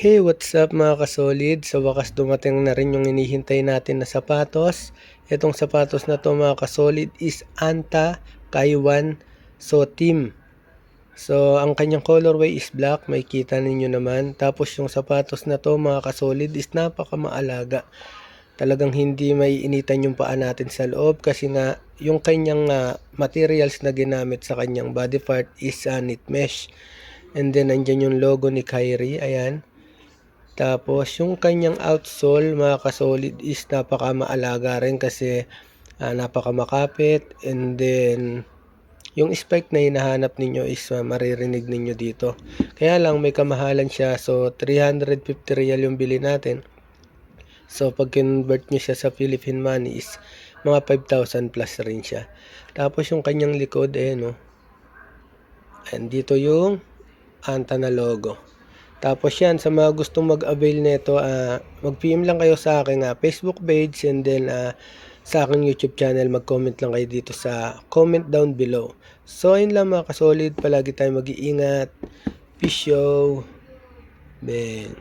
Hey, what's up mga kasolid? Sa wakas dumating na rin yung hinihintay natin na sapatos. Itong sapatos na to mga kasolid is Anta Kaiwan Sotim. So, ang kanyang colorway is black, may kita ninyo naman. Tapos yung sapatos na to mga kasolid is napakamaalaga. Talagang hindi may initan yung paa natin sa loob kasi nga yung kanyang materials na ginamit sa kanyang body part is knit mesh. And then andyan yung logo ni Kyrie, ayan. Tapos yung kanyang outsole mga kasolid is napakamaalaga rin kasi napakamakapit, and then yung spike na hinahanap ninyo is maririnig ninyo dito. Kaya lang may kamahalan siya, so 350 real yung bili natin. So pag convert nyo siya sa Philippine money is mga 5,000 plus rin siya. Tapos yung kanyang likod no. And dito yung Anta na logo. Tapos yan, sa mga gustong mag-avail nito, mag-PM lang kayo sa aking Facebook page, and then sa aking YouTube channel, mag-comment lang kayo dito sa comment down below. So ayun lang mga kasolid, palagi tayong mag-iingat. Peace out. Then